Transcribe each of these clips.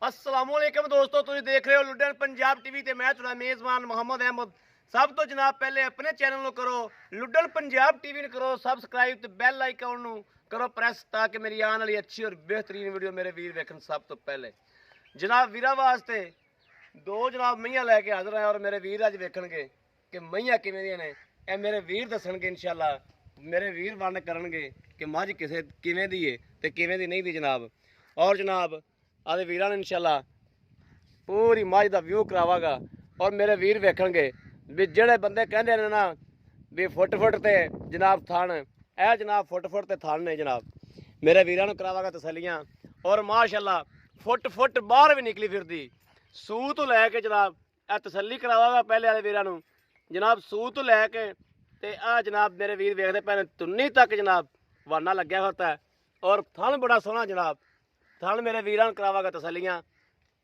अस्सलामुअलैकुम दोस्तों, तुम देख रहे हो लुडन पंजाब टीवी ते मैं तुहाडा मेज़बान मोहम्मद अहमद। सब तो जनाब पहले अपने चैनल ਨੂੰ करो लुडन पंजाब टीवी ਨੂੰ करो सबसक्राइब ਤੇ ਬੈਲ ਆਈਕਨ ਨੂੰ करो प्रेस ताकि मेरी आने वाली अच्छी और बेहतरीन वीडियो मेरे वीर वेखन। सब तो पहले जनाब वीरा वास्ते दो जनाब मईयां लैके हाजिर हैं और मेरे वीर अज वेखणगे कि मईयां किवें ਦੀਆਂ ਨੇ। ਇਹ ਮੇਰੇ ਵੀਰ ਦੱਸਣਗੇ इंशाअल्लाह, मेरे वीर वंड करनगे कि मझ किसे किवें दी है ते किवें दी नहीं दी जनाब। और जनाब आदे वीरां ने इंशाअल्लाह पूरी मझ का व्यू करावागा और मेरे वीर वेखणगे भी जेड़े बंदे कहंदे ने ना भी फुट ते जनाब थन, ए जनाब फुट ते थन ने जनाब। मेरे वीरां नूं करावागा तसल्लियां और माशाअल्लाह फुट बाहर भी निकली फिरदी सूह तो लैके जनाब ए तसल्ली करावागा पहले वाले वीरां नूं जनाब। सूह तो लैके ते आ जनाब मेरे वीर वेखदे पए ने तुन्नी तक जनाब वाना लग्या होता है और थन बड़ा सोहना जनाब। थन मेरे वीरां नूं करावागा तसल्लियां।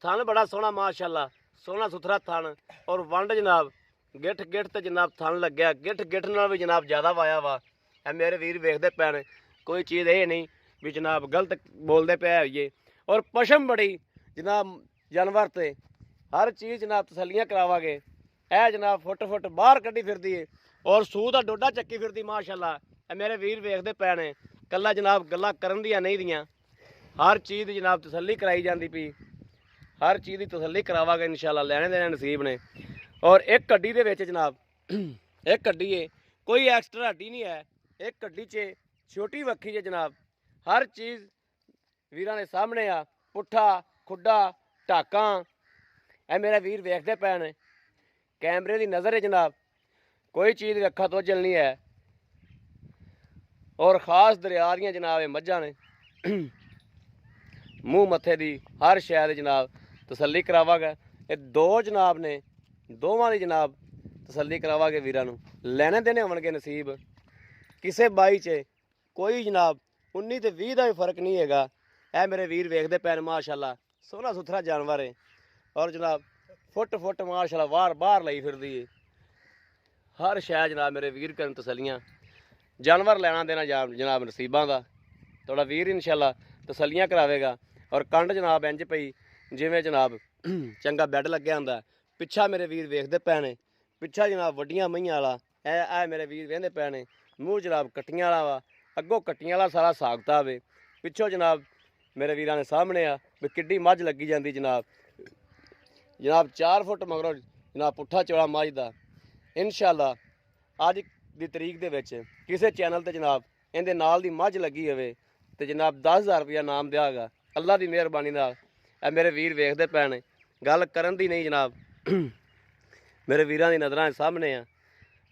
थन बड़ा सोहना माशाअल्लाह, सोहना सुथरा थन और वंड जनाब गिठ ते जनाब थन लग्या गिठ नाल भी जनाब ज़्यादा वाया वा। ए मेरे वीर वेखदे पए ने, कोई चीज़ ये नहीं भी जनाब गलत बोलते पे होइए। और पशम बड़ी जनाब जानवर ते हर चीज़ जनाब तसल्लियां करावागे। ए जनाब फुट बाहर कड्डी फिरदी है और सूह दा डोडा चक्की फिरदी माशाअल्लाह। ए मेरे वीर वेखदे पए ने, कल्ला जनाब गल्लां करन दियां नहीं दियां, हर चीज़ की जनाब तसल्ली कराई जाती पई, हर चीज़ की तसल्ली करावागे इंशाअल्लाह। लैने देने नसीब ने। और एक गड्डी दे विच जनाब एक गड्डी है, कोई एक्सट्रा हड्डी नहीं है, एक गड्डी च छोटी वक्खी है जनाब। हर चीज़ वीरां दे सामने आ, पुट्ठा खुड्डा टाकां ए मेरे वीर वेखदे पए ने। कैमरे की नज़र है जनाब, कोई चीज़ अखा तो जलनी है। और खास दरिया दियां जनाब ये मझां ने मूँह मत्थे दी हर शै दी जनाब तसल्ली करावागा। ये दो जनाब ने, दोवां दी जनाब तसल्ली करावागे वीरां नूं। लैने देने होणगे नसीब, किसे बाई च कोई जनाब 19 ते 20 का भी फर्क नहीं हैगा। ए मेरे वीर वेखदे पैन माशाअल्लाह, सोहना सुथरा जानवर है और जनाब फुट माशाअल्लाह बाहर लई फिरदी है। हर शै जनाब मेरे वीर करन तसल्लियां। जानवर लैना देना जनाब नसीबां दा। थोड़ा वीर इंशाअल्लाह तसल्लियां करावेगा। और कंड जनाब इंज पई जिवें जनाब चंगा बैड लग्या हुंदा। पिछा मेरे वीर वेखदे पए ने, पिछा जनाब वड्डियां मईयां वाला ए मेरे वीर वेंदे पए ने। मूँह जनाब कट्टियां वाला वा, अगों कट्टियां वाला सारा हिसाब किताब है। पिछों जनाब मेरे वीरां ने सामने आ भी किड्डी मझ लगी जाती जनाब। 4 फुट मगरों जनाब पुट्ठा चौड़ा मझ दा। इंशाअल्लाह अज दी तरीक दे विच किसी चैनल ते जनाब इहदे नाल दी मझ लगी होवे ते जनाब 10,000 रुपया नाम दियागा अल्लाह की मेहरबानी नाल। ए मेरे वीर वेखदे पए ने, गल करन दी नहीं जनाब मेरे वीरां दी नज़रां सामने आ।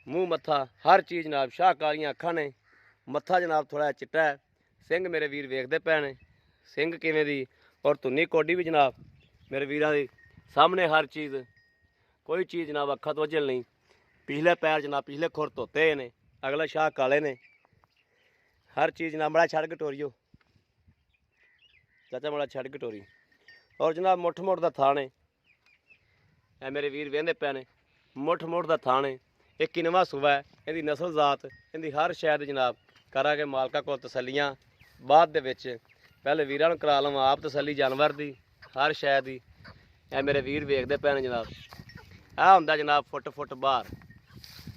मूँह मत्था हर चीज़ जनाब शाहकारियां अखां ने, मत्था जनाब थोड़ा चिट्टा है। सिंह मेरे वीर वेखदे पए ने, सिंह किवें दी और तुन्नी कोडी भी जनाब मेरे वीरां दी सामने। हर चीज़ कोई चीज़ जनाब अखा तो ओझल नहीं। पिछले पैर जनाब पिछले खुर धोते ने, अगले शाह काले ने। हर चीज़ जनाब बड़ा छड़ कटोरियो चाचा बड़ा छड़ कटोरी। और जनाब मुठ दा थान है, ए मेरे वीर वेंदे पए ने, मुठ दा थान है। एक किनवा सूबा है, इहदी नस्ल जात इहदी हर शैद जनाब करा के मालका को तसल्लियां बाद दे विच पहले वीरां नूं करा लवां आप तसल्ली जानवर दी हर शै दी। ए मेरे वीर वेखदे पए ने जनाब। आ हुंदा जनाब फुट बाहर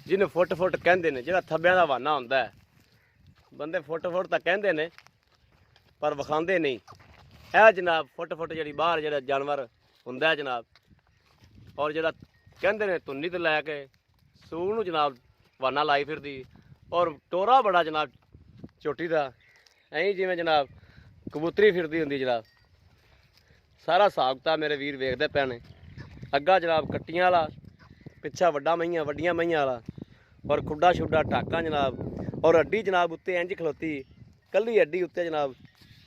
जिन्हें फुट कहंदे ने, जिहड़ा थब्बियां दा वाना हुंदा है। बंदे फुट तां कहंदे ने पर विखांदे नहीं। ए जनाब फुट जिहड़ी बाहर जिहड़ा जानवर हुंदा है जनाब। और जिहड़ा कहंदे ने तुन्नी तो लैके सूह नूं जनाब वाना लाई फिरदी और टोरा बड़ा जनाब चोटी दा ऐं जिवें जनाब कबूतरी फिरदी हुंदी जनाब। सारा हिसाब किताब मेरे वीर वेखदे पए ने। अग्गा जनाब कट्टियां वाला, पिछा वड्डियां मईयां वाला और खुड्डा शुड्डा टाका जनाब। और हड्डी जनाब उत्ते इंज खलोती, कल्ली हड्डी उत्ते जनाब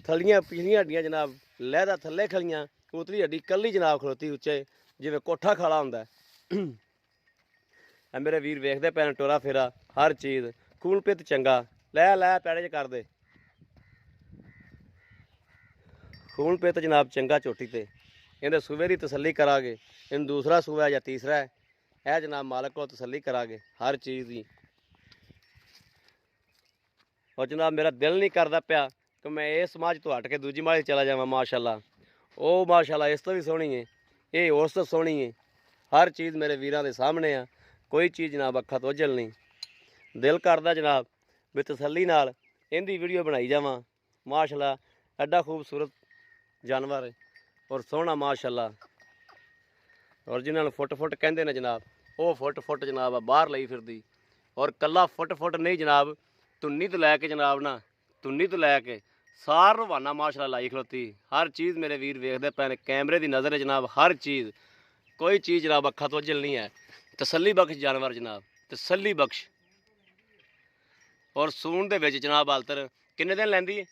थलियां पिछलियां हड्डियां जनाब लैदा थल्ले खलियां, उतली हड्डी कल्ली जनाब खलोती उच्चे जिवें कोठा खाला हुंदा है। मेरे वीर वेखदे पए ने टोरा फेरा हर चीज़ खून पित चंगा। लै पैड़े च कर दे खून पित जनाब चंगा चोटी ते। इहदे सूबे की तसल्ली करागे, इन दूसरा सूबा है या तीसरा है, यह जनाब मालक को तसल्ली करागे हर चीज़ की। और जनाब मेरा दिल नहीं करता पाया कि मैं इस समाज तो हट के दूजी माज चला जावां माशाअल्लाह। ਉਹ ਮਾਸ਼ਾਅੱਲਾ ਇਸ ਤੋਂ ਵੀ ਸੋਹਣੀ ਹੈ, ਇਹ ਉਸ ਤੋਂ ਸੋਹਣੀ ਹੈ। ਹਰ ਚੀਜ਼ ਮੇਰੇ ਵੀਰਾਂ ਦੇ ਸਾਹਮਣੇ ਆ, ਕੋਈ ਚੀਜ਼ ਜਨਾਬ ਅੱਖਾਂ ਤੋਂ ਓਝਲ ਨਹੀਂ। ਦਿਲ ਕਰਦਾ ਜਨਾਬ ਵੀ ਤਸੱਲੀ ਨਾਲ ਇਹਦੀ ਵੀਡੀਓ ਬਣਾਈ ਜਾਵਾਂ। ਮਾਸ਼ਾਅੱਲਾ ਐਡਾ ਖੂਬਸੂਰਤ ਜਾਨਵਰ ਹੈ ਔਰ ਸੋਹਣਾ ਮਾਸ਼ਾਅੱਲਾ। ਔਰ ਜਿਨ੍ਹਾਂ ਨੂੰ ਫੁੱਟ ਫੁੱਟ ਕਹਿੰਦੇ ਨੇ ਜਨਾਬ, ਉਹ ਫੁੱਟ ਫੁੱਟ ਜਨਾਬ ਆ ਬਾਹਰ ਲਈ ਫਿਰਦੀ। ਔਰ ਕੱਲਾ ਫੁੱਟ ਫੁੱਟ ਨਹੀਂ ਜਨਾਬ, ਧੁੰਨੀ ਤੋਂ ਲੈ ਕੇ ਜਨਾਬ ਨਾ, ਧੁੰਨੀ ਤੋਂ ਲੈ ਕੇ ਸਾਰ ਰਵਾਨਾ ਮਾਸ਼ਾਅੱਲਾ ਲਾਈ ਖਲੋਤੀ। ਹਰ ਚੀਜ਼ ਮੇਰੇ ਵੀਰ ਵੇਖਦੇ ਪਏ ਨੇ, ਕੈਮਰੇ ਦੀ ਨਜ਼ਰ ਹੈ ਜਨਾਬ। ਹਰ ਚੀਜ਼, ਕੋਈ ਚੀਜ਼ ਜਨਾਬ ਅੱਖਾਂ ਤੋਂ ਓਝਲ ਨਹੀਂ ਹੈ। ਤਸੱਲੀ ਬਖਸ਼ ਜਾਨਵਰ ਜਨਾਬ, ਤਸੱਲੀ ਬਖਸ਼। ਔਰ ਸੂਣ ਦੇ ਵਿੱਚ ਜਨਾਬ ਹਾਲਤਰ ਕਿੰਨੇ ਦਿਨ ਲੈਂਦੀ ਹੈ?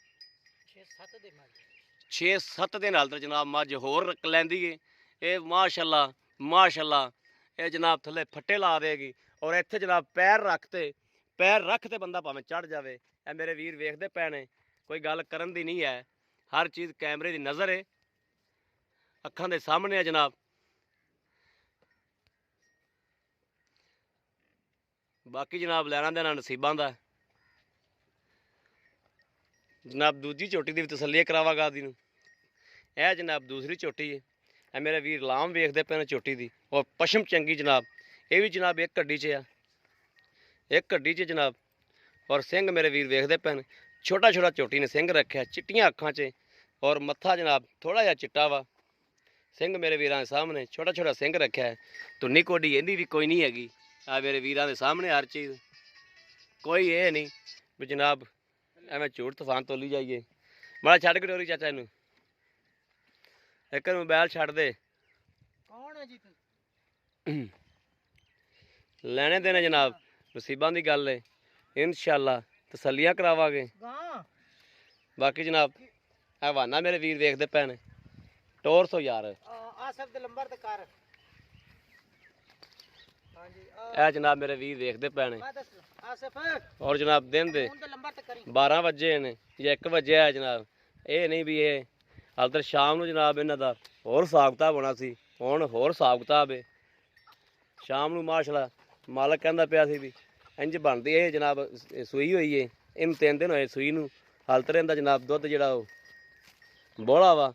6-7 ਦਿਨ ਹਾਲਤਰ ਜਨਾਬ ਮੱਝ ਹੋਰ ਲੈਂਦੀ ਹੈ। ਇਹ ਮਾਸ਼ਾਅੱਲਾ ਮਾਸ਼ਾਅੱਲਾ ਇਹ ਜਨਾਬ ਥੱਲੇ ਫੱਟੇ ਲਾ ਦੇਗੀ। ਔਰ ਇੱਥੇ ਜਨਾਬ ਪੈਰ ਰੱਖ ਤੇ ਬੰਦਾ ਭਾਵੇਂ ਚੜ ਜਾਵੇ। ਇਹ ਮੇਰੇ ਵੀਰ ਵੇਖਦੇ ਪਏ ਨੇ, ਕੋਈ ਗੱਲ ਕਰਨ ਦੀ ਨਹੀਂ ਹੈ। ਹਰ ਚੀਜ਼ ਕੈਮਰੇ ਦੀ ਨਜ਼ਰ ਹੈ, ਅੱਖਾਂ ਦੇ ਸਾਹਮਣੇ ਹੈ ਜਨਾਬ। ਬਾਕੀ ਜਨਾਬ ਲੈਣਾ ਦੇਣਾ ਨਸੀਬਾਂ ਦਾ ਜਨਾਬ। ਦੂਜੀ ਝੋਟੀ ਦੀ ਵੀ ਤਸੱਲੀ ਕਰਾਵਾਂਗਾ ਦੀ ਨੂੰ। ਇਹ ਜਨਾਬ ਦੂਸਰੀ ਝੋਟੀ ਹੈ। ਇਹ ਮੇਰੇ ਵੀਰ ਲਾਮ ਵੇਖਦੇ ਪਏ ਨੇ ਝੋਟੀ ਦੀ। ਔਰ ਪਸ਼ਮ ਚੰਗੀ ਜਨਾਬ, ਇਹ ਵੀ ਜਨਾਬ ਇੱਕ ਘੱਡੀ 'ਚ ਆ, ਇੱਕ ਘੱਡੀ 'ਚ ਜਨਾਬ। ਔਰ ਸਿੰਘ ਮੇਰੇ ਵੀਰ ਵੇਖਦੇ ਪਏ ਨੇ, ਛੋਟਾ ਛੋਟਾ ਝੋਟੀ ਨੇ ਸਿੰਘ ਰੱਖਿਆ, ਚਿੱਟੀਆਂ ਅੱਖਾਂ 'ਚ। ਔਰ ਮੱਥਾ ਜਨਾਬ ਥੋੜ੍ਹਾ ਜਿਹਾ ਚਿੱਟਾ ਵਾ। ਸਿੰਘ ਮੇਰੇ ਵੀਰਾਂ ਦੇ ਸਾਹਮਣੇ ਛੋਟਾ ਛੋਟਾ ਸਿੰਘ ਰੱਖਿਆ ਹੈ। ਧੁੰਨੀ ਕੋਡੀ ਇਹਦੀ ਵੀ ਕੋਈ ਨਹੀਂ ਹੈਗੀ। ਆ ਮੇਰੇ ਵੀਰਾਂ ਦੇ ਸਾਹਮਣੇ ਹਰ ਚੀਜ਼, ਕੋਈ ਇਹ ਨਹੀਂ ਵੀ ਜਨਾਬ ਐਵੇਂ ਝੂਠ ਤੂਫਾਨ ਤੋਲੀ ਜਾਈਏ। ਮਾੜਾ ਛੱਡ ਕਟੋਰੀ ਚਾਚਾ ਇਹਨੂੰ, ਇੱਕ ਮੋਬਾਈਲ ਛੱਡ ਦੇ। ਕੌਣ ਹੈ ਜੀ ਤੂੰ? ਲੈਣੇ ਦੇਣੇ ਜਨਾਬ ਨਸੀਬਾਂ ਦੀ ਗੱਲ ਹੈ। ਇਨਸ਼ਾਅੱਲਾ ਤਸੱਲੀਆਂ ਕਰਾਵਾਂਗੇ। ਬਾਕੀ ਜਨਾਬ ਹਵਾਨਾ ਮੇਰੇ ਵੀਰ ਵੇਖਦੇ ਪਏ ਨੇ, ਟੋਰ ਸੋ ਯਾਰ ਆਸਫ ਦੇ ਨੰਬਰ ਤੇ ਕਰ। ਹਾਂਜੀ ਇਹ ਜਨਾਬ ਮੇਰੇ ਵੀਰ ਵੇਖਦੇ ਪਏ ਨੇ। ਆਸਫ ਔਰ ਜਨਾਬ ਦਿਨ ਦੇ ਨੰਬਰ ਤੇ ਕਰੀ 12 ਵਜੇ ਨੇ ਜਾਂ 1 ਵਜੇ ਆ ਜਨਾਬ। ਇਹ ਨਹੀਂ ਵੀ ਇਹ ਹਾਲ ਤੱਕ ਸ਼ਾਮ ਨੂੰ ਜਨਾਬ ਇਹਨਾਂ ਦਾ ਹੋਰ ਹਿਸਾਬ ਕਿਤਾਬ ਹੋਣਾ ਸੀ, ਹੁਣ ਹੋਰ ਹਿਸਾਬ ਕਿਤਾਬ ਹੈ। ਸ਼ਾਮ ਨੂੰ ਮਾਸ਼ਾਅੱਲਾ ਮਾਲਕ ਕਹਿੰਦਾ ਪਿਆ ਸੀ ਵੀ ਇੰਜ ਬਣਦੀ ਇਹ ਜਨਾਬ। ਸੂਈ ਹੋਈ ਹੈ, ਇਹਨੂੰ 3 ਦਿਨ ਹੋਏ ਸੂਈ ਨੂੰ। ਹਾਲ ਤੱਕ ਇਹਦਾ ਜਨਾਬ ਦੁੱਧ ਜਿਹੜਾ ਉਹ ਬੋਲਾ ਵਾ।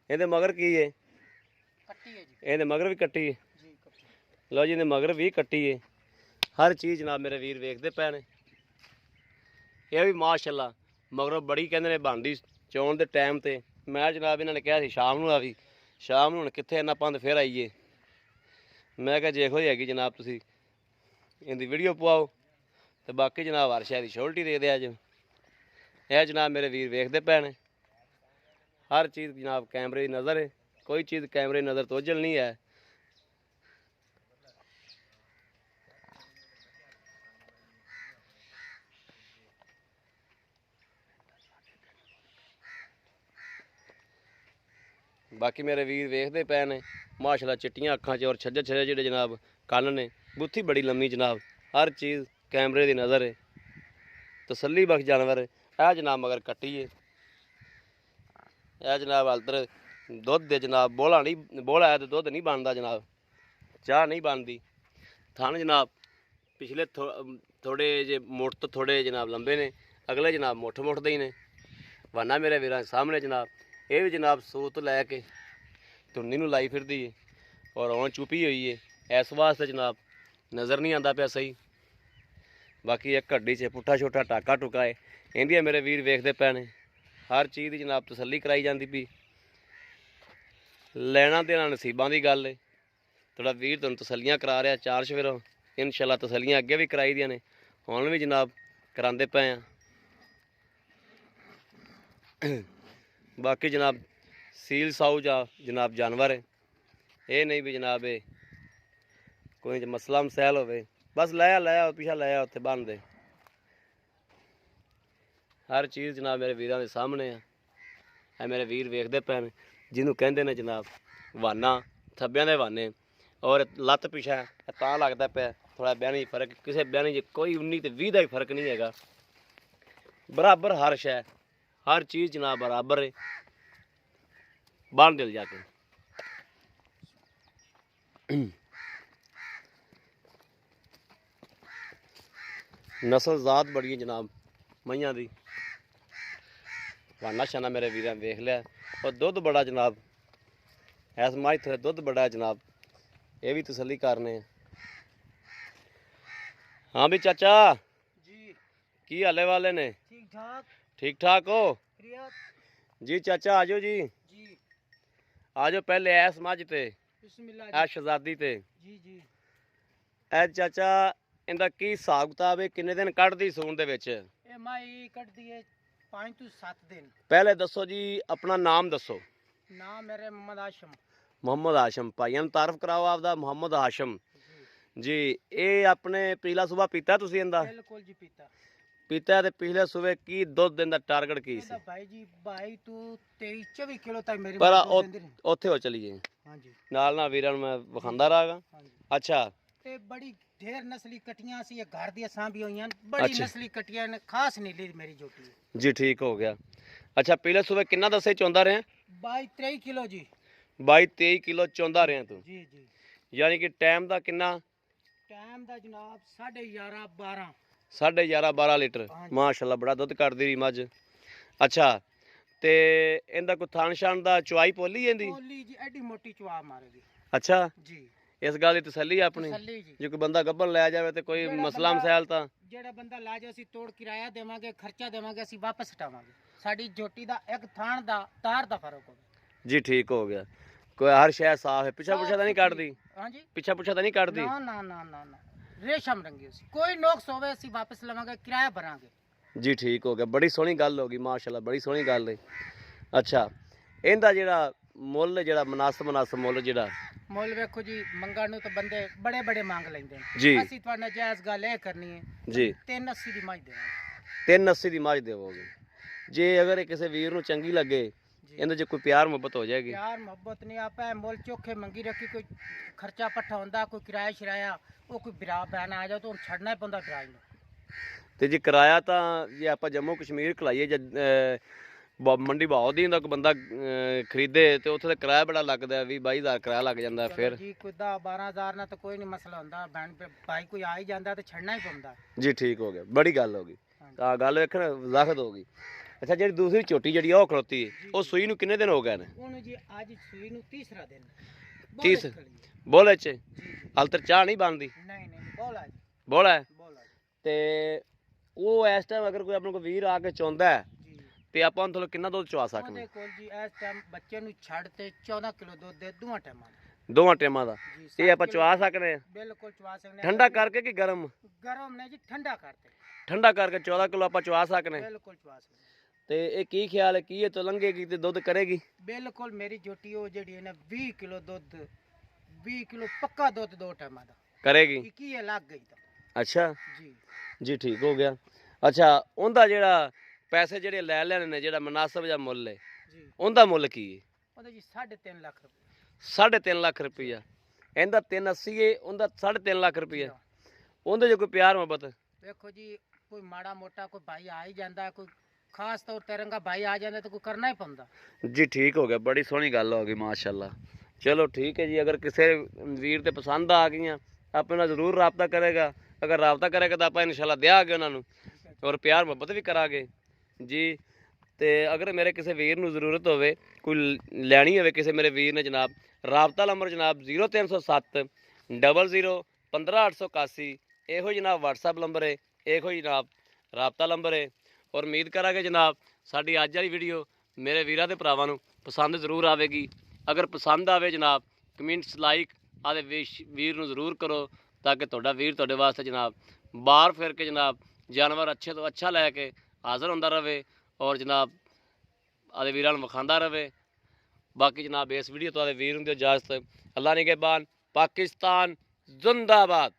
ਇਹਦੇ ਮਗਰ ਕੀ ਹੈ? ਕੱਟੀ ਹੈ ਜੀ। ਇਹਦੇ ਮਗਰ ਵੀ ਕੱਟੀ ਹੈ ਜੀ ਕੱਟੀ। ਲਓ ਜੀ, ਇਹਦੇ ਮਗਰ ਵੀ ਕੱਟੀ ਹੈ। ਹਰ ਚੀਜ਼ ਜਨਾਬ ਮੇਰੇ ਵੀਰ ਵੇਖਦੇ ਪਏ ਨੇ। ਇਹ ਵੀ ਮਾਸ਼ਾਅੱਲਾ ਮਗਰੋਂ ਬੜੀ ਕਹਿੰਦੇ ਨੇ ਬਣਦੀ ਚੋਣ ਦੇ ਟਾਈਮ ਤੇ। ਮੈਂ ਜਨਾਬ ਇਹਨਾਂ ਨੇ ਕਿਹਾ ਸੀ ਸ਼ਾਮ ਨੂੰ ਆਵੀ, ਸ਼ਾਮ ਨੂੰ ਹੁਣ ਕਿੱਥੇ ਇੰਨਾ ਪੰਦ ਫਿਰ ਆਈਏ। ਮੈਂ ਕਿਹਾ ਜੇ ਇਹੋ ਜਿਹੀ ਹੈਗੀ ਜਨਾਬ ਤੁਸੀਂ ਇਹਦੀ ਵੀਡੀਓ ਪਵਾਓ ਤੇ ਬਾਕੀ ਜਨਾਬ ਹਰ ਸ਼ਾਇਦ ਦੀ ਸ਼ੋਲਟੀ ਦੇ ਦਿਆ ਜੇ। ਇਹ ਜਨਾਬ ਮੇਰੇ ਵੀਰ ਵੇਖਦੇ ਪਏ ਨੇ। ਹਰ ਚੀਜ਼ ਜਨਾਬ ਕੈਮਰੇ ਦੀ ਨਜ਼ਰ ਹੈ, ਕੋਈ ਚੀਜ਼ ਕੈਮਰੇ ਦੀ ਨਜ਼ਰ ਤੋਂ ਓਝਲ ਨਹੀਂ ਹੈ। ਬਾਕੀ ਮੇਰੇ ਵੀਰ ਵੇਖਦੇ ਪਏ ਨੇ ਮਾਸ਼ਾਅੱਲਾ ਚਿੱਟੀਆਂ ਅੱਖਾਂ 'ਚ। ਔਰ ਛੱਜੇ ਛੱਜੇ ਜਿਹੜੇ ਜਨਾਬ ਕੰਨ ਨੇ, ਬੁੱਥੀ ਬੜੀ ਲੰਮੀ ਜਨਾਬ। ਹਰ ਚੀਜ਼ ਕੈਮਰੇ ਦੀ ਨਜ਼ਰ ਹੈ, ਤਸੱਲੀ ਬਖਸ਼ ਜਾਨਵਰ ਹੈ। ਇਹ ਜਨਾਬ ਮਗਰ ਕੱਟੀ ਹੈ। ਇਹ ਜਨਾਬ ਹਾਲਤਰ ਦੁੱਧ ਦੇ ਜਨਾਬ ਬੋਲਾ ਨਹੀਂ, ਬੋਲਾ ਹੈ ਤੇ ਦੁੱਧ ਨਹੀਂ ਬਣਦਾ ਜਨਾਬ, ਚਾਹ ਨਹੀਂ ਬਣਦੀ। ਥਣ ਜਨਾਬ ਪਿਛਲੇ ਥੋੜੇ ਜੇ ਮੁੱਠ ਤੋਂ ਥੋੜੇ ਜਨਾਬ ਲੰਬੇ ਨੇ, ਅਗਲੇ ਜਨਾਬ ਮੁੱਠ ਦੇ ਹੀ ਨੇ। ਵਾਨਾ ਮੇਰੇ ਵੀਰਾਂ ਸਾਹਮਣੇ ਜਨਾਬ। ਇਹ ਵੀ ਜਨਾਬ ਸੂਤ ਲੈ ਕੇ ਧੁੰਨੀ ਨੂੰ ਲਾਈ ਫਿਰਦੀ ਹੈ ਔਰ ਹੁਣ ਚੁੱਪੀ ਹੋਈ ਹੈ। ਇਸ ਵਾਸਤੇ ਜਨਾਬ ਨਜ਼ਰ ਨਹੀਂ ਆਉਂਦਾ ਪਿਆ ਸਹੀ। ਬਾਕੀ ਇੱਕ ਘੱਡੀ 'ਚ ਪੁੱਠਾ ਛੋਟਾ ਟਾਕਾ ਟੁਕਾ ਹੈ। ਇੰਡੀਆ ਮੇਰੇ ਵੀਰ ਵੇਖਦੇ ਪਏ ਨੇ। ਹਰ ਚੀਜ਼ ਦੀ ਜਨਾਬ ਤਸੱਲੀ ਕਰਾਈ ਜਾਂਦੀ ਪਈ। ਲੈਣਾ ਦੇਣਾ ਨਸੀਬਾਂ ਦੀ ਗੱਲ ਹੈ। ਤੁਹਾਡਾ ਵੀਰ ਤੁਹਾਨੂੰ ਤਸੱਲੀਆਂ ਕਰਾ ਰਿਹਾ ਚਾਰ ਸਵੇਰੋਂ। ਇਨਸ਼ਾਅੱਲਾ ਤਸੱਲੀਆਂ ਅੱਗੇ ਵੀ ਕਰਾਈ ਦੀਆਂ ਨੇ, ਹੁਣ ਵੀ ਜਨਾਬ ਕਰਾਉਂਦੇ ਪਏ ਆ। ਬਾਕੀ ਜਨਾਬ ਸੀਲ ਸਾਊ ਜਾਂ ਜਨਾਬ ਜਾਨਵਰ ਹੈ। ਇਹ ਨਹੀਂ ਵੀ ਜਨਾਬ ਇਹ ਕੋਈ ਮਸਲਾ ਮਸੈਲ ਹੋਵੇ। ਬਸ ਲਾਇਆ ਪਿਛਾ ਲਾਇਆ ਉੱਥੇ ਬੰਨ੍ਹਦੇ। ਹਰ ਚੀਜ਼ ਜਨਾਬ ਮੇਰੇ ਵੀਰਾਂ ਦੇ ਸਾਹਮਣੇ ਆ। ਇਹ ਮੇਰੇ ਵੀਰ ਵੇਖਦੇ ਪਏ ਨੇ, ਜਿਹਨੂੰ ਕਹਿੰਦੇ ਨੇ ਜਨਾਬ ਵਾਨਾ, ਥੱਬਿਆਂ ਦੇ ਵਾਨੇ। ਔਰ ਲੱਤ ਪਿਛਾ ਤਾਂ ਲੱਗਦਾ ਪਿਆ ਥੋੜ੍ਹਾ ਬਿਆਨੀ ਫਰਕ। ਕਿਸੇ ਬਿਆਨੀ 'ਚ ਕੋਈ 19 ਤੇ 20 ਦਾ ਹੀ ਫਰਕ ਨਹੀਂ ਹੈਗਾ। ਬਰਾਬਰ ਹਰ ਸ਼ੈ, ਹਰ ਚੀਜ਼ ਜਨਾਬ ਬਰਾਬਰ ਹੈ। ਬੰਨ ਦਿਲ ਜਾ ਕੇ। ਨਸਲ ਜ਼ਾਤ ਬੜੀ ਹੈ ਜਨਾਬ ਮਈਆਂ ਦੀ। ਵਾਨਾ ਸ਼ਾਨਾ ਮੇਰੇ ਵੀਰਾਂ ਵੇਖ ਲਿਆ। ਔਰ ਦੁੱਧ ਬੜਾ ਜਨਾਬ, ਐਸ ਮਾਈ ਤੇ ਦੁੱਧ ਬੜਾ ਹੈ ਜਨਾਬ, ਇਹ ਵੀ ਤਸੱਲੀ ਕਰਨੇ ਆ। हाँ भी चाचा जी की हाले वाले ने? ठीक ठाक ठीक ठाक हो प्रिया जी? चाचा आजो जी, जी आजो पहले ऐस मझ ते बिस्मिल्लाह ऐ शहजादी ते जी जी ऐ चाचा इंदा की हिसाब किताब है? किन्ने दिन कढ़दी सून दे विच? ए माई कट दिए 5 to 7 दिन। पहले दसो जी अपना नाम दसो। नाम मेरे मोहम्मद आशम मोहम्मद हाशम। भाइयों ਨੂੰ ਤਾਰਫ ਕਰਾਓ ਆਪਦਾ। मोहम्मद हाशम जी जी। ਇਹ ਆਪਣੇ ਪਿਛਲਾ ਸੂਬਾ ਪੀਤਾ ਤੁਸੀਂ ਇਹਦਾ? बिल्कुल जी पीता ਪੀਤਾ ਤੇ ਪਿਛਲੇ ਸੂਬੇ ਕੀ ਦੁੱਧ ਦਿੰਦਾ ਟਾਰਗੇਟ ਕੀ ਸੀ? ਇਹਦਾ ਭਾਈ ਜੀ 22 to 23 24 ਕਿਲੋ ਤੱਕ ਮੇਰੀ ਪਰ ਮਾਂ ਦੁੱਧ ਦਿੰਦੀ ਰਹੀ। ਉੱਥੇ ਹੋ ਚਲੀਏ हाँ जी ਨਾਲ ਨਾਲ ਵੀਰਾਂ ਨੂੰ ਮੈਂ ਵਿਖਾਉਂਦਾ ਰਹਾਂਗਾ। हाँ जी ਅੱਛਾ ਤੇ ਬੜੀ ਢੇਰ ਨਸਲੀ ਕਟੀਆਂ ਸੀ, ਇਹ ਘਰ ਦੀਆਂ ਸਾਂ ਵੀ ਹੋਈਆਂ ਬੜੀ ਅੱਛਾ। ਨਸਲੀ ਕਟੀਆਂ ਨੇ, ਖਾਸ ਨੀਲੀ ਮੇਰੀ ਜੋਟੀ ਹੈ। ਜੀ ਠੀਕ ਹੋ ਗਿਆ। ਅੱਛਾ ਪਿਛਲੇ ਸੂਬੇ ਕਿੰਨਾ ਦੱਸੇ ਚੋਂਦਾ ਰਿਹਾ? 22 23 ਕਿਲੋ ਜੀ 22 23 ਕਿਲੋ ਚੋਂਦਾ ਰਿਹਾ ਤੂੰ, ਜੀ ਜੀ। ਯਾਨੀ ਕਿ ਟਾਈਮ ਦਾ ਕਿੰਨਾ? ਟਾਈਮ ਦਾ ਜਨਾਬ 11:30 12 11.5 12 ਲੀਟਰ। ਹਾਂਜੀ। ਮਾਸ਼ਾਅੱਲਾ ਬੜਾ ਦੁੱਧ ਕੱਢਦੀ ਰਹੀ ਮੱਝ। ਅੱਛਾ ਤੇ ਇਹਦਾ ਕੋਈ ਥਾਣ ਛਾਣ ਦਾ ਚੁਆਈ ਪੋਲੀ ਜਾਂਦੀ? ਕੋਲੀ ਜੀ ਐਡੀ ਮੋਟੀ ਚਵਾ ਮਾਰੇਗੀ ਅੱਛਾ ਜੀ। ਇਸ ਗੱਲ ਦੀ ਤਸੱਲੀ ਹੈ ਆਪਣੀ? ਤਸੱਲੀ ਜੀ। ਜੇ ਕੋਈ ਬੰਦਾ ਗੱਭਣ ਲੈ ਜਾਵੇ ਤੇ ਕੋਈ ਜਿਹੜਾ ਮਸਲਾ ਬੰਦਾ- ਮਸਾਇਲ ਤਾਂ? ਜਿਹੜਾ ਬੰਦਾ ਲਾ ਜਾ ਅਸੀਂ ਤੋੜ ਕਿਰਾਇਆ ਦੇਵਾਂਗੇ, ਖਰਚਾ ਦੇਵਾਂਗੇ, ਅਸੀਂ ਵਾਪਸ ਹਟਾਵਾਂਗੇ। ਸਾਡੀ ਜੋਟੀ ਦਾ ਇੱਕ ਥਾਣ ਦਾ ਤਾਰ ਦਾ ਫਰਕ ਹੋਵੇ। ਜੀ ਠੀਕ ਹੋ ਗਿਆ। ਕੋਈ ਹਰ ਸ਼ੈ ਸਾਫ ਹੈ? ਪਿੱਛਾ ਪੁੱਛਾ ਤਾਂ ਨਹੀਂ ਕੱਢਦੀ? ਹਾਂਜੀ ਪਿੱਛਾ ਪੁੱਛਾ ਤਾਂ ਨਹੀਂ ਕੱਢਦੀ? ਨਾ ਨਾ ਨਾ ਨਾ ਨਾ ਰੇਸ਼ਮ ਰੰਗੀ ਉਸੀ, ਕੋਈ ਨੁਕਸ ਹੋਵੇ ਅਸੀਂ ਵਾਪਸ ਲਵਾਂਗੇ, ਕਿਰਾਇਆ ਭਰਾਂਗੇ। ਜੀ ਠੀਕ ਹੋ ਗਿਆ। ਬੜੀ ਸੋਹਣੀ ਗੱਲ ਹੋ ਗਈ ਮਾਸ਼ਾਅੱਲਾ, ਬੜੀ ਸੋਹਣੀ ਗੱਲ ਹੈ। ਅੱਛਾ ਇਹਦਾ ਜਿਹੜਾ ਮੁੱਲ ਜਿਹੜਾ ਮੁਨਾਸਬ ਮੁੱਲ ਜਿਹੜਾ ਮੁੱਲ ਵੇਖੋ ਜੀ, ਮੰਗਣ ਨੂੰ ਤਾਂ ਬੰਦੇ ਬੜੇ ਬੜੇ ਮੰਗ ਲੈਂਦੇ ਜੀ। ਨੇ। ਅਸੀਂ ਤੁਹਾਡੇ ਨਾਲ ਜਾਇਜ਼ ਗੱਲ ਇਹ ਕਰਨੀ ਹੈ ਜੀ 380 ਦੀ ਮੱਝ ਦੇਵਾਂਗੇ। 380 ਦੀ ਮੱਝ ਦੇਵੋਗੇ? ਜੇ ਅਗਰ ਇਹ ਕਿਸੇ ਵੀਰ ਨੂੰ ਚੰਗੀ ਲੱਗੇ, ਜੀ ਇਹਦੇ 'ਚ ਕੋਈ ਪਿਆਰ ਮੁਹੱਬਤ ਹੋ ਜਾਏਗੀ? ਪਿਆਰ ਮੁਹੱਬਤ ਨਹੀਂ, ਆਪਾਂ ਮੁੱਲ ਚੋਖੇ ਮੰਗੀ ਰੱਖੀ, ਕੋਈ ਖਰਚਾ ਪੱਠਾ ਹੁੰਦਾ, ਕੋਈ ਕਿਰਾਇਆ ਸ਼ਰਾਇਆ, ਉਹ ਕੋਈ ਬਿਰਾ ਬੈਨ ਆ ਜਾ ਤਾਂ ਉਹਨੂੰ ਛੱਡਣਾ ਹੀ ਪੈਂਦਾ ਕਿਰਾਏ ਨੂੰ। ਤੇ ਜੇ ਕਿਰਾਇਆ ਤਾਂ ਜੇ ਆਪਾਂ ਜੰਮੂ ਕਸ਼ਮੀਰ ਖਲਾਈਏ ਜਾਂ ਮੰਡੀ ਭਾਅ ਦੀ ਹੁੰਦਾ ਕੋਈ ਬੰਦਾ ਖਰੀਦੇ ਤੇ ਉੱਥੇ ਤਾਂ ਕਿਰਾਇਆ ਬੜਾ ਲੱਗਦਾ, 20-22 ਹਜ਼ਾਰ ਕਿਰਾਇਆ ਲੱਗ ਜਾਂਦਾ। ਚਲੋ ਫਿਰ ਜੀ ਕੋਈ 10-12 ਹਜ਼ਾਰ ਨਾਲ ਤਾਂ ਕੋਈ ਨਹੀਂ ਮਸਲਾ ਹੁੰਦਾ, ਬੈਨ ਭਾਈ ਕੋਈ ਆ ਹੀ ਜਾਂਦਾ ਤੇ ਛੱਡਣਾ ਹੀ ਪੈਂਦਾ। ਜੀ ਠੀਕ ਹੋ ਗਿਆ। ਬੜੀ ਗੱਲ ਹੋ ਗਈ। ਹਾਂਜੀ। ਤਾਂ ਗੱਲ ਵੇਖਣ ਵਜ਼ਾਖਤ ਹੋ ਗਈ। ਅੱਛਾ ਜਿਹੜੀ ਦੂਸਰੀ ਝੋਟੀ ਜਿਹੜੀ ਆ ਉਹ ਖਲੋਤੀ ਹੈ, ਉਹ ਸੂਈ ਨੂੰ ਕਿੰਨੇ ਦਿਨ ਹੋ ਗਏ ਨੇ? ਉਹਨੂੰ ਜੀ ਅੱਜ ਸੂਈ ਨੂੰ ਤੀਸਰਾ ਦਿਨ। ਤੀਸ- ਬੋਲੇ ਖੜੀ ਹੈ। ਬੋਲੇ 'ਚ ਜੀ ਜੀ। ਹਾਲ ਤੱਕ ਚਾਹ ਨਹੀਂ ਬਣਦੀ? ਨਹੀਂ ਨਹੀਂ ਬੋਲਾ ਜੀ ਬੋਲਾ ਹੈ। ਬੋਲਾ ਜੀ ਤੇ ਉਹ ਇਸ ਟਾਈਮ ਅਗਰ ਕੋਈ ਆਪਣੇ ਕੋਲ ਵੀਰ ਆ ਕੇ ਚਾਹੁੰਦਾ ਹੈ ਜੀ। ਤੇ ਆਪਾਂ ਉਹਨੂੰ ਕਿੰਨਾ ਦੁੱਧ ਚਵਾ ਸਕਦੇ ਉਹਦੇ ਹਾਂ? ਕੋਲ ਜੀ ਇਸ ਟਾਈਮ ਬੱਚੇ ਨੂੰ ਛੱਡ ਤੇ 14 ਕਿਲੋ ਦੁੱਧ ਦੇ ਦੋਵਾਂ ਟਾਈਮਾਂ ਦਾ। ਦੋਵਾਂ ਟਾਈਮਾਂ ਦਾ ਜੀ ਇਹ ਆਪਾਂ 7 ਚਵਾ ਸਕਦੇ ਹਾਂ? ਬਿਲਕੁਲ ਚਵਾ ਸਕਦੇ ਹਾਂ। ਠੰਡਾ ਕਰਕੇ ਕਿ ਗਰਮ? ਗਰਮ ਨੇ ਜੀ, ਠੰਡਾ ਕਰਤੇ ਠੰਡਾ ਕਰਕੇ 14 ਕਿਲੋ ਆਪਾਂ ਚਵਾ ਸਕਦੇ ਹਾਂ। ਬਿਲਕੁਲ ਚਵਾ ਸਕਦੇ ਹਾਂ। ਤੇ ਇਹ ਕੀ ਖਿਆਲ ਹੈ, ਕੀ ਇਹ ਤੋਂ ਲੰਘੇਗੀ ਤੇ ਦੁੱਧ ਕਰੇਗੀ? ਬਿਲਕੁਲ ਮੇਰੀ ਜੋਟੀ ਉਹ ਜਿਹੜੀ ਹੈ ਨਾ 20 ਕਿਲੋ ਦੁੱਧ, 20 ਕਿਲੋ ਪੱਕਾ ਦੁੱਧ ਦੋ ਟਾਈਮਾਂ ਦਾ ਕਰੇਗੀ? ਕੀ ਇਹ ਲੱਗ ਗਈ ਤਾਂ ਅੱਛਾ ਜੀ ਜੀ ਠੀਕ ਹੋ ਗਿਆ। ਅੱਛਾ ਉਹਦਾ ਜਿਹੜਾ ਪੈਸੇ ਜਿਹੜੇ ਲੈ ਲੈਣੇ ਨੇ, ਜਿਹੜਾ ਮੁਨਾਸਬ ਜਾਂ ਮੁੱਲ ਹੈ, ਜੀ। ਉਹਦਾ ਮੁੱਲ ਕੀ ਹੈ? ਉਹਦਾ ਜੀ 3.5 ਲੱਖ ਰੁਪਏ। 3.5 ਲੱਖ ਰੁਪਈਆ। ਇਹਦਾ 380 ਹੈ, ਉਹਦਾ 3.5 ਲੱਖ ਰੁਪਈਆ। ਉਹਦੇ 'ਚ ਕੋਈ ਪਿਆਰ ਮੁਹੱਬਤ? ਵੇਖੋ ਜੀ ਕੋਈ ਮਾੜਾ ਮੋਟਾ ਕੋਈ ਭਾਈ ਆ ਹੀ ਜਾਂਦਾ, ਕੋਈ ਖਾਸ ਤੌਰ ਤੇ ਰੰਗਾ ਭਾਈ ਆ ਜਾਂਦਾ ਤਾਂ ਕੋਈ ਕਰਨਾ ਹੀ ਪੈਂਦਾ। ਜੀ ਠੀਕ ਹੋ ਗਿਆ। ਬੜੀ ਸੋਹਣੀ ਗੱਲ ਹੋ ਗਈ ਮਾਸ਼ਾਅੱਲਾ। ਚਲੋ ਠੀਕ ਹੈ ਜੀ। ਅਗਰ ਕਿਸੇ ਵੀਰ ਤੇ ਪਸੰਦ ਆ ਗਈਆਂ ਆਪਣੇ ਨਾਲ ਜ਼ਰੂਰ ਰਾਬਤਾ ਕਰੇਗਾ। ਅਗਰ ਰਾਬਤਾ ਕਰੇਗਾ ਤਾਂ ਆਪਾਂ ਇਨਸ਼ਾਅੱਲਾ ਦਿਆਂਗੇ ਉਹਨਾਂ ਨੂੰ, ਔਰ ਪਿਆਰ ਮੁਹੱਬਤ ਵੀ ਕਰਾਂਗੇ ਜੀ। ਤੇ ਅਗਰ ਮੇਰੇ ਕਿਸੇ ਵੀਰ ਨੂੰ ਜ਼ਰੂਰਤ ਹੋਵੇ, ਕੋਈ ਲੈਣੀ ਹੋਵੇ ਕਿਸੇ ਮੇਰੇ ਵੀਰ ਨੇ ਜਨਾਬ, ਰਾਬਤਾ ਨੰਬਰ ਜਨਾਬ 0307 00 15881। ਇਹੋ ਜਨਾਬ WhatsApp ਨੰਬਰ ਹੈ, ਇਹੋ ਜਨਾਬ ਰਾਬਤਾ ਨੰਬਰ ਹੈ। ਔਰ ਉਮੀਦ ਕਰਾਂਗੇ ਜਨਾਬ ਸਾਡੀ ਅੱਜ ਵਾਲੀ ਵੀਡੀਓ ਮੇਰੇ ਵੀਰਾਂ ਦੇ ਭਰਾਵਾਂ ਨੂੰ ਪਸੰਦ ਜ਼ਰੂਰ ਆਵੇਗੀ। ਅਗਰ ਪਸੰਦ ਆਵੇ ਜਨਾਬ ਕਮੈਂਟਸ ਲਾਈਕ ਆਦੇ ਵੀਰ ਨੂੰ ਜ਼ਰੂਰ ਕਰੋ, ਤਾਂ ਕਿ ਤੁਹਾਡਾ ਵੀਰ ਤੁਹਾਡੇ ਵਾਸਤੇ ਜਨਾਬ ਬਾਹਰ ਫਿਰ ਕੇ ਜਨਾਬ ਜਾਨਵਰ ਅੱਛੇ ਤੋਂ ਅੱਛਾ ਲੈ ਕੇ ਹਾਜ਼ਰ ਹੁੰਦਾ ਰਹੇ, ਔਰ ਜਨਾਬ ਆਦੇ ਵੀਰਾਂ ਨੂੰ ਵਿਖਾਉਂਦਾ ਰਹੇ। ਬਾਕੀ ਜਨਾਬ ਇਸ ਵੀਡੀਓ ਤੋਂ ਆਦੇ ਵੀਰ ਨੂੰ ਦਿਓ ਇਜਾਜ਼ਤ। ਅੱਲਾ ਨਿਗਹਿਬਾਨ। ਪਾਕਿਸਤਾਨ ਜ਼ਿੰਦਾਬਾਦ।